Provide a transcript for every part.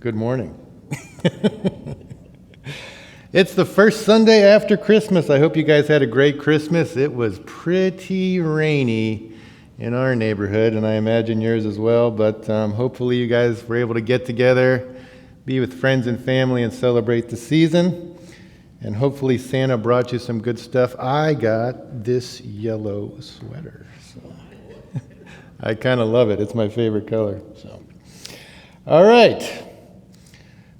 Good morning. It's the first Sunday after Christmas. I hope you guys had a great Christmas. It was pretty rainy in our neighborhood, and I imagine yours as well, but hopefully you guys were able to get together, be with friends and family, and celebrate the season. And hopefully Santa brought you some good stuff. I got this yellow sweater, so I kind of love it. It's my favorite color. All right.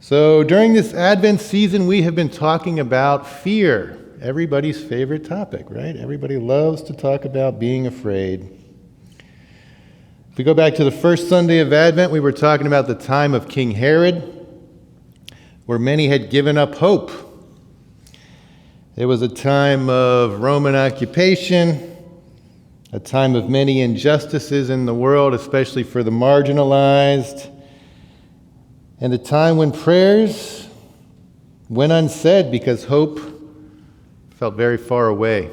So during this Advent season, we have been talking about fear. Everybody's favorite topic, right? Everybody loves to talk about being afraid. If we go back to the first Sunday of Advent, we were talking about the time of King Herod, where many had given up hope. It was a time of Roman occupation, a time of many injustices in the world, especially for the marginalized, and a time when prayers went unsaid because hope felt very far away.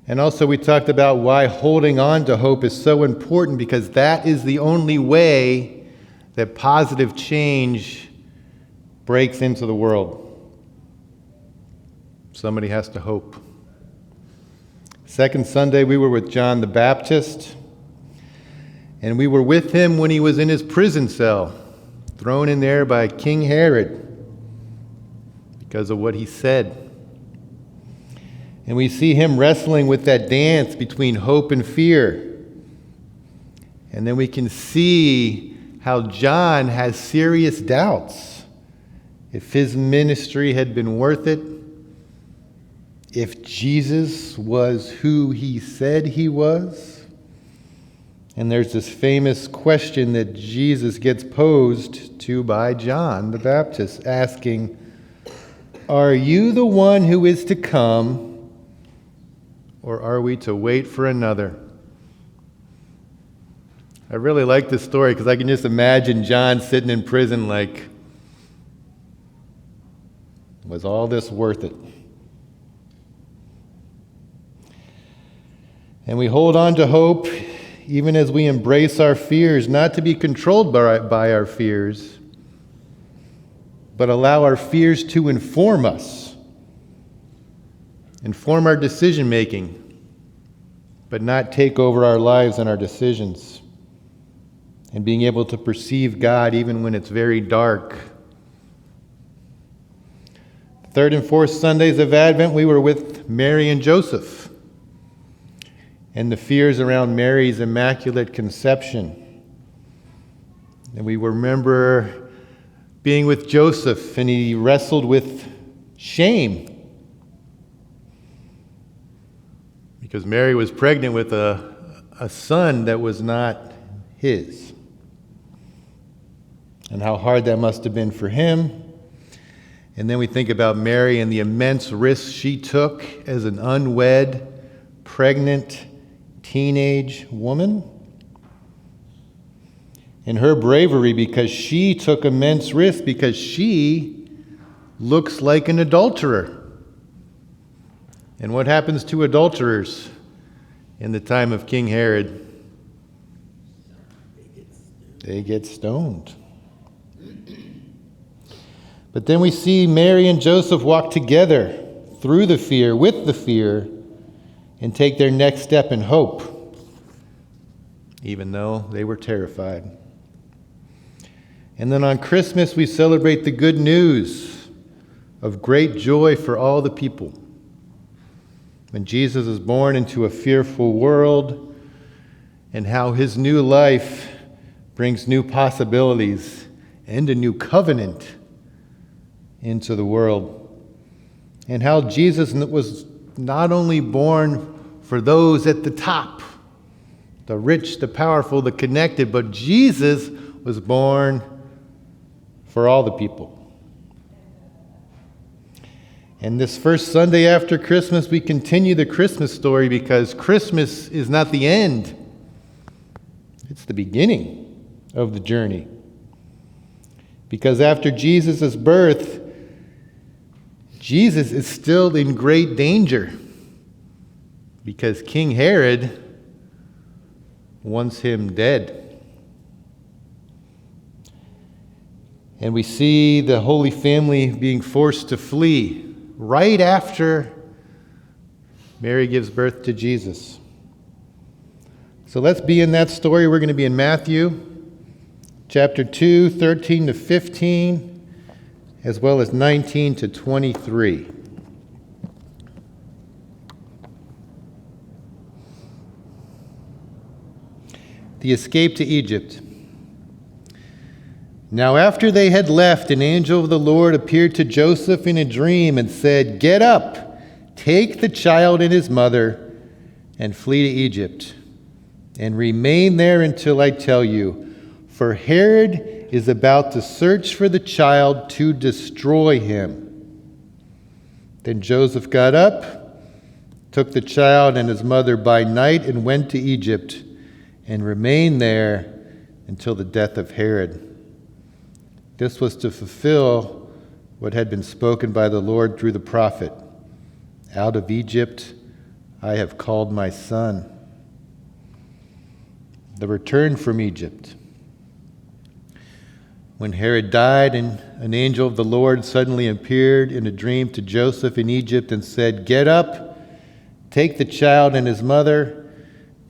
And also we talked about why holding on to hope is so important, because that is the only way that positive change breaks into the world. Somebody has to hope. Second Sunday, we were with John the Baptist, and we were with him when he was in his prison cell, thrown in there by King Herod because of what he said. And we see him wrestling with that dance between hope and fear. And then we can see how John has serious doubts if his ministry had been worth it, if Jesus was who he said he was. And there's this famous question that Jesus gets posed to by John the Baptist, asking, "Are you the one who is to come, or are we to wait for another?" I really like this story because I can just imagine John sitting in prison like, was all this worth it? And we hold on to hope even as we embrace our fears, not to be controlled by our fears, but allow our fears to inform us, inform our decision making, but not take over our lives and our decisions, and being able to perceive God even when it's very dark. Third and fourth Sundays of Advent, we were with Mary and Joseph, and the fears around Mary's immaculate conception. And we remember being with Joseph, and he wrestled with shame because Mary was pregnant with a son that was not his, and how hard that must have been for him. And then we think about Mary and the immense risks she took as an unwed, pregnant teenage woman, and her bravery because she took immense risks, because she looks like an adulterer. And what happens to adulterers in the time of King Herod? They get stoned. But then we see Mary and Joseph walk together through the fear, with the fear, and take their next step in hope, even though they were terrified. And then on Christmas, we celebrate the good news of great joy for all the people. When Jesus is born into a fearful world, and how his new life brings new possibilities and a new covenant into the world. And how Jesus was not only born for those at the top, the rich, the powerful, the connected, but Jesus was born for all the people. And this first Sunday after Christmas, we continue the Christmas story, because Christmas is not the end. It's the beginning of the journey. Because after Jesus' birth, Jesus is still in great danger, because King Herod wants him dead. And we see the Holy Family being forced to flee right after Mary gives birth to Jesus. So let's be in that story. We're going to be in Matthew chapter 2, 13 to 15, as well as 19 to 23. The escape to Egypt. Now after they had left, an angel of the Lord appeared to Joseph in a dream and said, "Get up, take the child and his mother, and flee to Egypt, and remain there until I tell you, for Herod is about to search for the child to destroy him." Then Joseph got up, took the child and his mother by night, and went to Egypt, and remained there until the death of Herod. This was to fulfill what had been spoken by the Lord through the prophet, "Out of Egypt I have called my son." The return from Egypt. When Herod died, an angel of the Lord suddenly appeared in a dream to Joseph in Egypt and said, "Get up, take the child and his mother,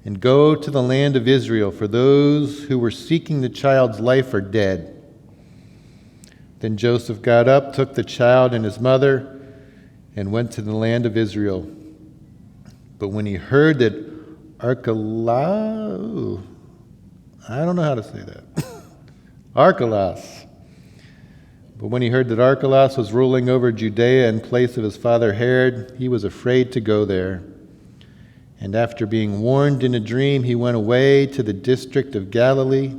and go to the land of Israel, for those who were seeking the child's life are dead." Then Joseph got up, took the child and his mother, and went to the land of Israel. But when he heard that Archelaus, I don't know how to say that, Archelaus. But when he heard that Archelaus was ruling over Judea in place of his father Herod, he was afraid to go there. And after being warned in a dream, he went away to the district of Galilee.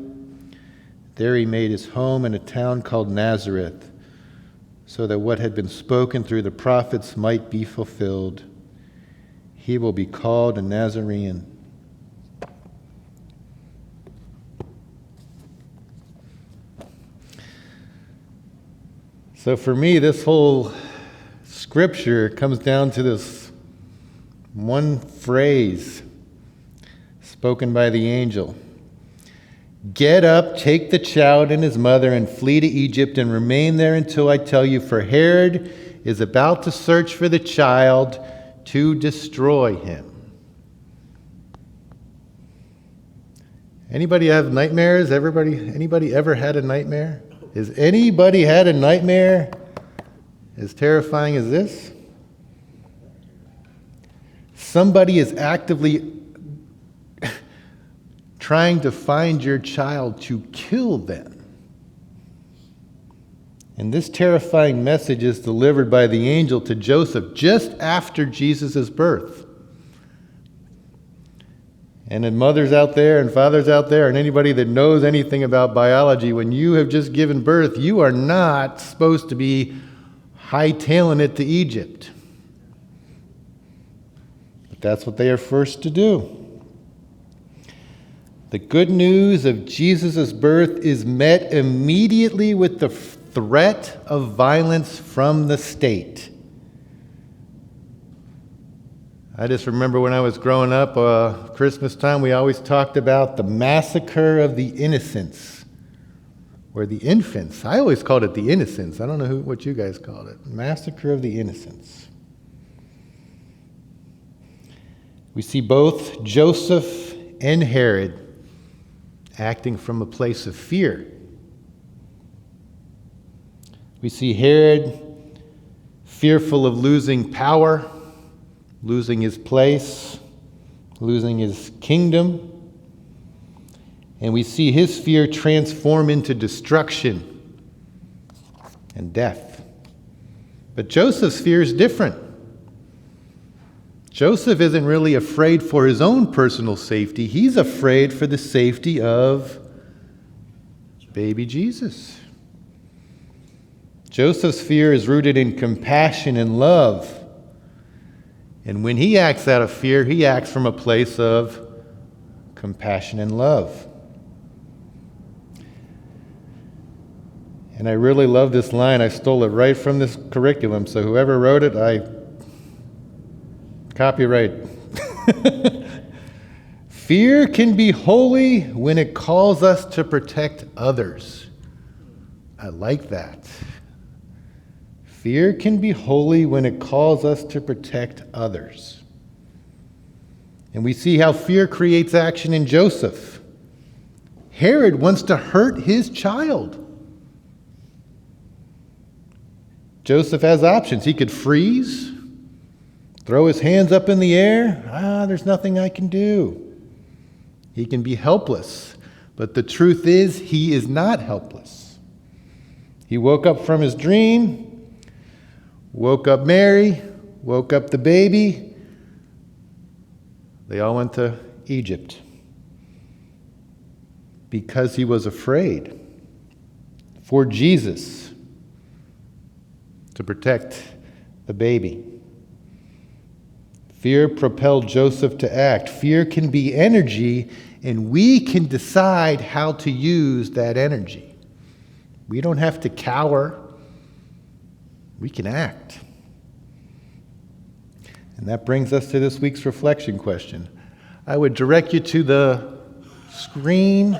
There he made his home in a town called Nazareth, so that what had been spoken through the prophets might be fulfilled: "He will be called a Nazarene." So for me, this whole scripture comes down to this one phrase spoken by the angel. "Get up, take the child and his mother, and flee to Egypt, and remain there until I tell you, for Herod is about to search for the child to destroy him." Anybody have nightmares? Anybody ever had a nightmare? Has anybody had a nightmare as terrifying as this? Somebody is actively trying to find your child to kill them. And this terrifying message is delivered by the angel to Joseph just after Jesus' birth. And then mothers out there and fathers out there and anybody that knows anything about biology, when you have just given birth, you are not supposed to be hightailing it to Egypt. But that's what they are forced to do. The good news of Jesus' birth is met immediately with the threat of violence from the state. I just remember when I was growing up, Christmas time, we always talked about the massacre of the innocents, or the infants. I always called it the innocents. I don't know what you guys called it. Massacre of the innocents. We see both Joseph and Herod acting from a place of fear. We see Herod fearful of losing power, losing his place, losing his kingdom. And we see his fear transform into destruction and death. But Joseph's fear is different. Joseph isn't really afraid for his own personal safety. He's afraid for the safety of baby Jesus. Joseph's fear is rooted in compassion and love. And when he acts out of fear, he acts from a place of compassion and love. And I really love this line. I stole it right from this curriculum, so whoever wrote it, copyright. Fear can be holy when it calls us to protect others. I like that. Fear can be holy when it calls us to protect others. And we see how fear creates action in Joseph. Herod wants to hurt his child. Joseph has options. He could freeze, throw his hands up in the air. There's nothing I can do. He can be helpless. But the truth is, he is not helpless. He woke up from his dream, woke up Mary, woke up the baby. They all went to Egypt because he was afraid for Jesus to protect the baby. Fear propelled Joseph to act. Fear can be energy, and we can decide how to use that energy. We don't have to cower. We can act. And that brings us to this week's reflection question. I would direct you to the screen,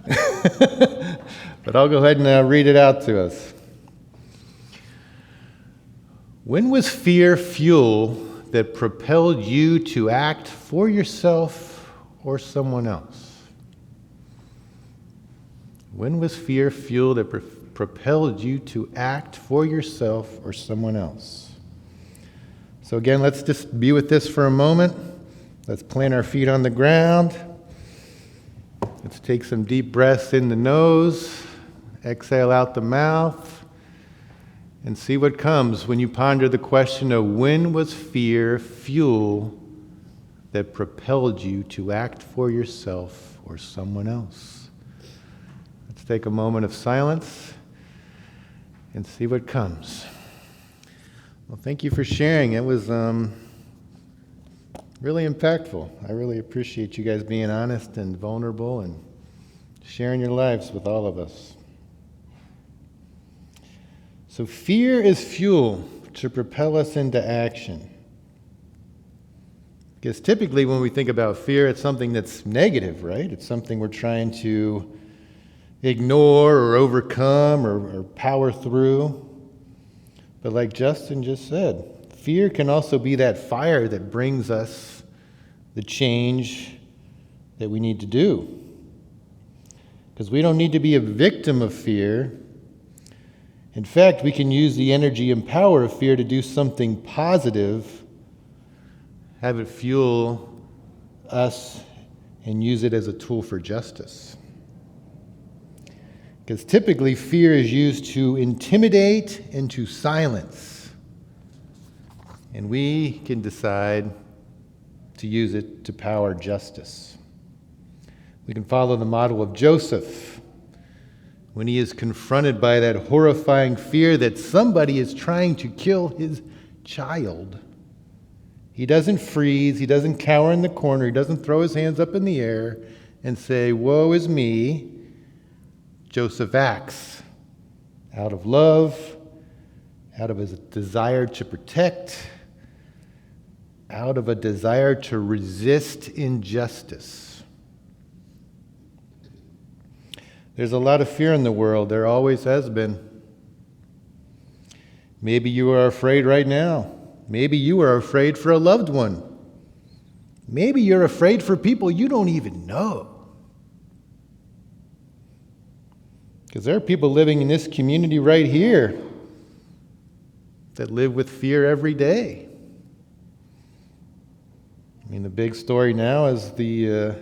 but I'll go ahead and read it out to us. When was fear fuel that propelled you to act for yourself or someone else? When was fear fuel that propelled you to act for yourself or someone else? So again, let's just be with this for a moment. Let's plant our feet on the ground. Let's take some deep breaths in the nose, exhale out the mouth, and see what comes when you ponder the question of when was fear fuel that propelled you to act for yourself or someone else? Let's take a moment of silence and see what comes. Well, thank you for sharing. It was really impactful. I really appreciate you guys being honest and vulnerable and sharing your lives with all of us. So fear is fuel to propel us into action. Because typically when we think about fear, it's something that's negative, right? It's something we're trying to ignore or overcome or power through. But like Justin just said, fear can also be that fire that brings us the change that we need to do. Because we don't need to be a victim of fear. In fact, we can use the energy and power of fear to do something positive, have it fuel us, and use it as a tool for justice. Because typically fear is used to intimidate and to silence. And we can decide to use it to power justice. We can follow the model of Joseph when he is confronted by that horrifying fear that somebody is trying to kill his child. He doesn't freeze, he doesn't cower in the corner, he doesn't throw his hands up in the air and say, "Woe is me." Joseph acts out of love, out of his desire to protect, out of a desire to resist injustice. There's a lot of fear in the world. There always has been. Maybe you are afraid right now. Maybe you are afraid for a loved one. Maybe you're afraid for people you don't even know. Because there are people living in this community right here that live with fear every day. I mean, the big story now is the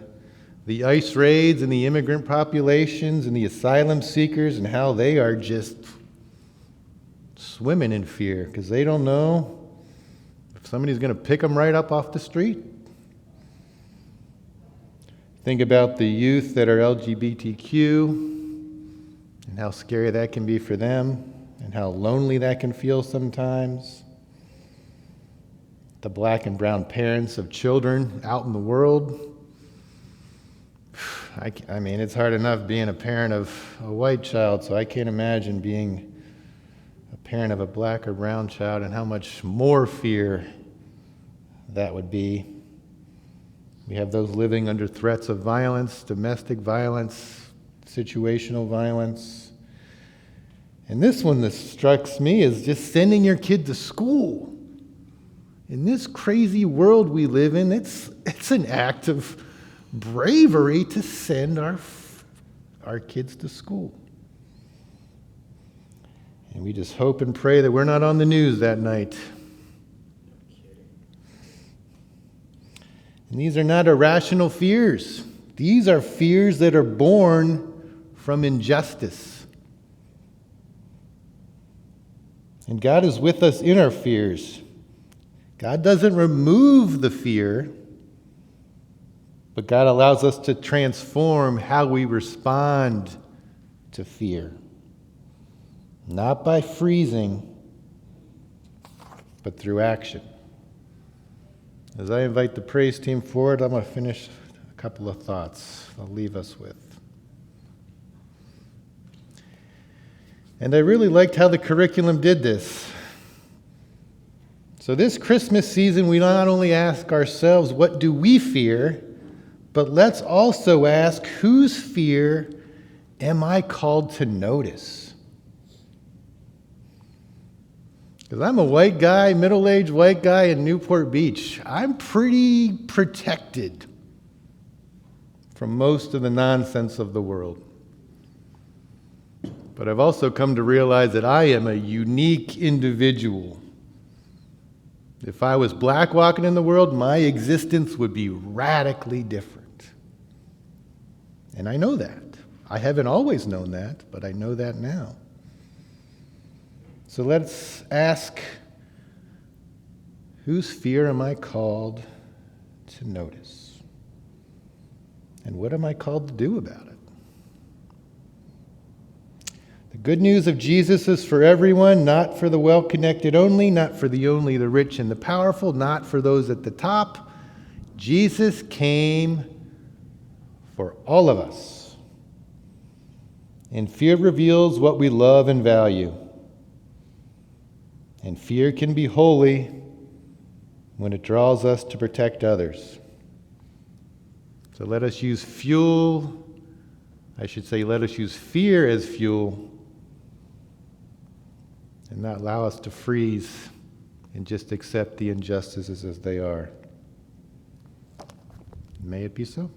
ICE raids and the immigrant populations and the asylum seekers and how they are just swimming in fear because they don't know if somebody's going to pick them right up off the street. Think about the youth that are LGBTQ and how scary that can be for them and how lonely that can feel sometimes. The black and brown parents of children out in the world. I mean, it's hard enough being a parent of a white child, so I can't imagine being a parent of a black or brown child and how much more fear that would be. We have those living under threats of violence, domestic violence, situational violence. And this one that strikes me is just sending your kid to school. In this crazy world we live in, it's an act of bravery to send our kids to school. And we just hope and pray that we're not on the news that night. And these are not irrational fears. These are fears that are born from injustice. And God is with us in our fears. God doesn't remove the fear, but God allows us to transform how we respond to fear. Not by freezing, but through action. As I invite the praise team forward, I'm going to finish a couple of thoughts I'll leave us with. And I really liked how the curriculum did this. So this Christmas season, we not only ask ourselves, what do we fear? But let's also ask, whose fear am I called to notice? Because I'm a white guy, middle-aged white guy in Newport Beach. I'm pretty protected from most of the nonsense of the world. But I've also come to realize that I am a unique individual. If I was black walking in the world, my existence would be radically different. And I know that. I haven't always known that, but I know that now. So let's ask, whose fear am I called to notice? And what am I called to do about it? The good news of Jesus is for everyone, not for the well-connected only, not for the rich and the powerful, not for those at the top. Jesus came for all of us. And fear reveals what we love and value. And fear can be holy when it draws us to protect others. So let us use let us use fear as fuel and not allow us to freeze and just accept the injustices as they are. May it be so.